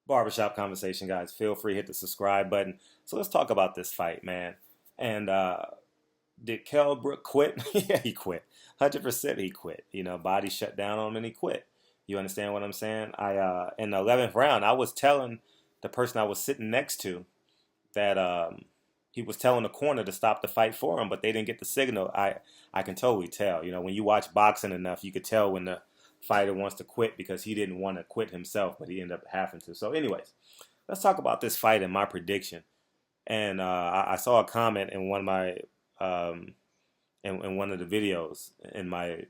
Barbershop conversation, guys. Feel free to hit the subscribe button. So let's talk about this fight, man. And did Kell Brook quit? Yeah, he quit. 100% he quit. Body shut down on him and he quit. You understand what I'm saying? I in the 11th round, I was telling the person I was sitting next to that he was telling the corner to stop the fight for him, but they didn't get the signal. I can totally tell. When you watch boxing enough, you could tell when the fighter wants to quit because he didn't want to quit himself, but he ended up having to. So, anyways, let's talk about this fight and my prediction. And I saw a comment in one of my in one of the videos in my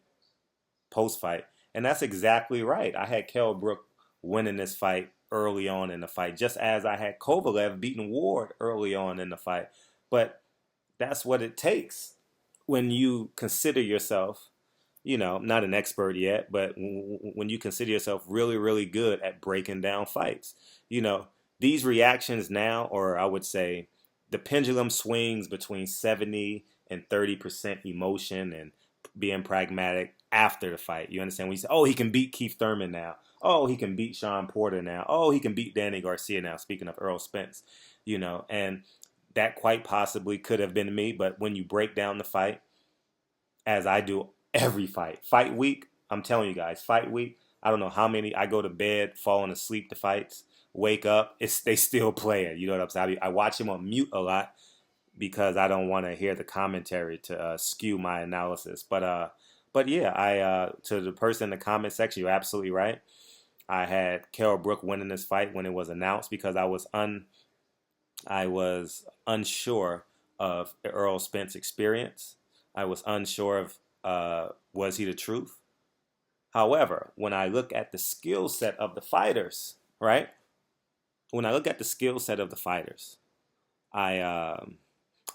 post fight, and that's exactly right. I had Kell Brook winning this fight early on in the fight, just as I had Kovalev beating Ward early on in the fight. But that's what it takes when you consider yourself, not an expert yet, but when you consider yourself really, really good at breaking down fights. These reactions now, or I would say the pendulum swings between 70 and 30% emotion and being pragmatic after the fight. You understand? When you say, oh, he can beat Keith Thurman now. Oh, he can beat Sean Porter now. Oh, he can beat Danny Garcia now. Speaking of Errol Spence, and that quite possibly could have been me. But when you break down the fight, as I do every fight week, I'm telling you guys, fight week, I don't know how many, I go to bed, falling asleep to fights, wake up, they still playing. You know what I'm saying? I watch them on mute a lot because I don't want to hear the commentary to skew my analysis. But yeah, I to the person in the comment section, you're absolutely right. I had Kell Brook winning this fight when it was announced because I was unsure of Errol Spence experience. I was unsure of was he the truth. However, when I look at the skill set of the fighters, right? When I look at the skill set of the fighters, I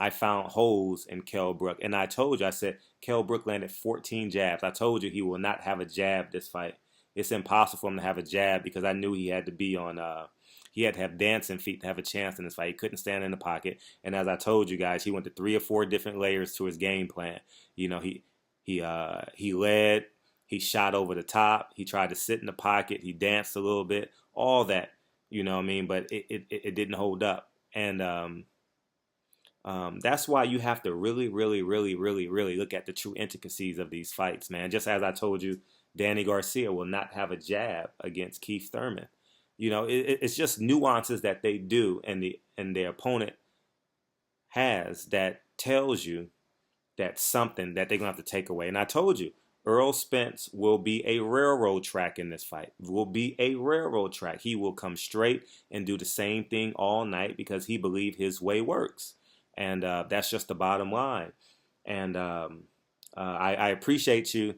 found holes in Kell Brook, and I told you, I said Kell Brook landed 14 jabs. I told you he will not have a jab this fight. It's impossible for him to have a jab because I knew he had to be on. He had to have dancing feet to have a chance in this fight. He couldn't stand in the pocket, and as I told you guys, he went to 3 or 4 different layers to his game plan. He led, he shot over the top, he tried to sit in the pocket, he danced a little bit, all that. You know what I mean? But it didn't hold up, and that's why you have to really, really, really, really, really look at the true intricacies of these fights, man. Just as I told you, Danny Garcia will not have a jab against Keith Thurman. It's just nuances that they do, and their opponent has that tells you that something that they're gonna have to take away. And I told you, Errol Spence will be a railroad track in this fight. Will be a railroad track. He will come straight and do the same thing all night because he believes his way works. And that's just the bottom line. And I appreciate you,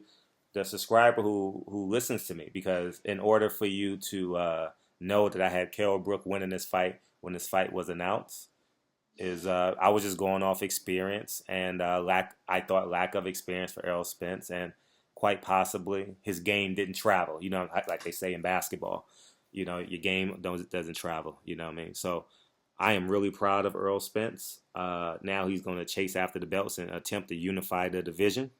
the subscriber who listens to me, because in order for you to know that I had Kell Brook winning this fight when this fight was announced, is I was just going off experience and I thought lack of experience for Errol Spence, and quite possibly his game didn't travel. Like they say in basketball, your game doesn't travel. You know what I mean? So I am really proud of Errol Spence. Now he's going to chase after the belts and attempt to unify the division.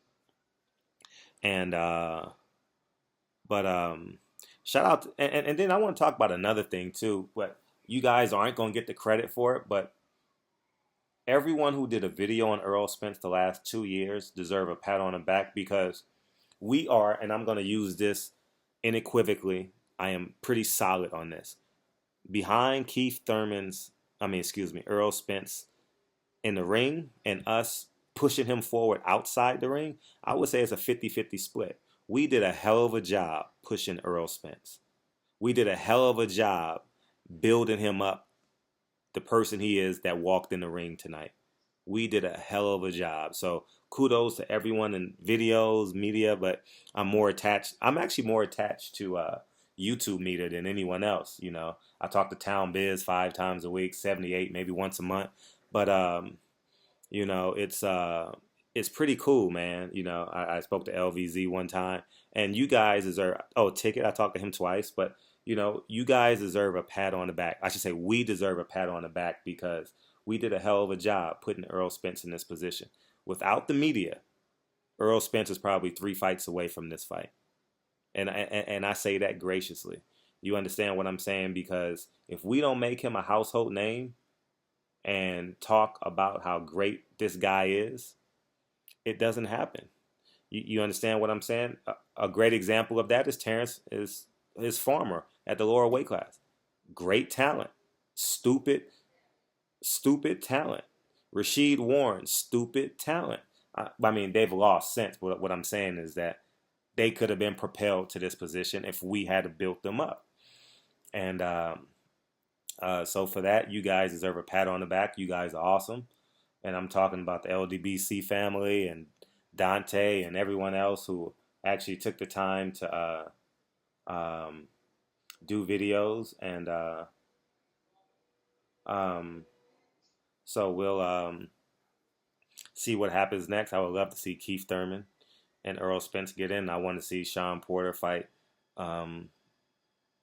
And shout out and then I want to talk about another thing too. But you guys aren't going to get the credit for it. But everyone who did a video on Errol Spence the last 2 years deserve a pat on the back, because we are, and I'm going to use this unequivocally, I am pretty solid on this. Behind Errol Spence in the ring and us pushing him forward outside the ring, I would say it's a 50-50 split. We did a hell of a job pushing Errol Spence. We did a hell of a job building him up, the person he is that walked in the ring tonight. We did a hell of a job. So kudos to everyone in videos, media, but I'm actually more attached to YouTube media than anyone else. I talk to Town Biz 5 times a week, 78, maybe once a month. But it's pretty cool, man. I spoke to LVZ one time, and you guys deserve. Oh, Ticket, I talked to him twice, but you guys deserve a pat on the back. I should say we deserve a pat on the back because we did a hell of a job putting Errol Spence in this position. Without the media, Errol Spence is probably 3 fights away from this fight, and I say that graciously. You understand what I'm saying? Because if we don't make him a household name and talk about how great this guy is, it doesn't happen. You understand what I'm saying? A great example of that is Terrence is his farmer at the lower weight class. Great talent. Stupid, stupid talent. Rasheed Warren, stupid talent. I mean, they've lost since. But what I'm saying is that they could have been propelled to this position if we had built them up. And so for that, you guys deserve a pat on the back. You guys are awesome. And I'm talking about the LDBC family and Dante and everyone else who actually took the time to do videos. And so we'll see what happens next. I would love to see Keith Thurman and Errol Spence get in. I want to see Sean Porter fight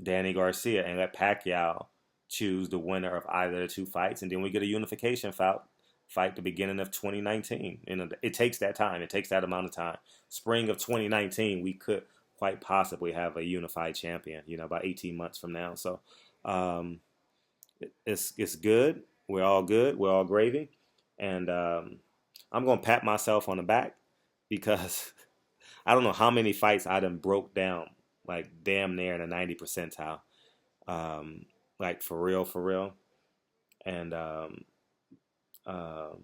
Danny Garcia and let Pacquiao choose the winner of either of the two fights, and then we get a unification fight the beginning of 2019. And it takes that time. It takes that amount of time. Spring of 2019, we could quite possibly have a unified champion. About 18 months from now. So it's good. We're all good. We're all gravy, and I'm gonna pat myself on the back because I don't know how many fights I done broke down like damn near in the 90 percentile. Like for real. And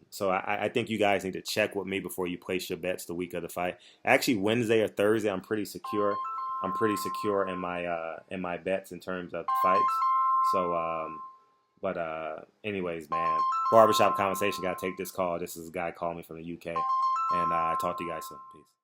so I think you guys need to check with me before you place your bets the week of the fight. Actually, Wednesday or Thursday, I'm pretty secure. I'm pretty secure in my bets in terms of the fights. So, anyways, man, Barbershop Conversation. Gotta take this call. This is a guy calling me from the UK, and I talk to you guys soon. Peace.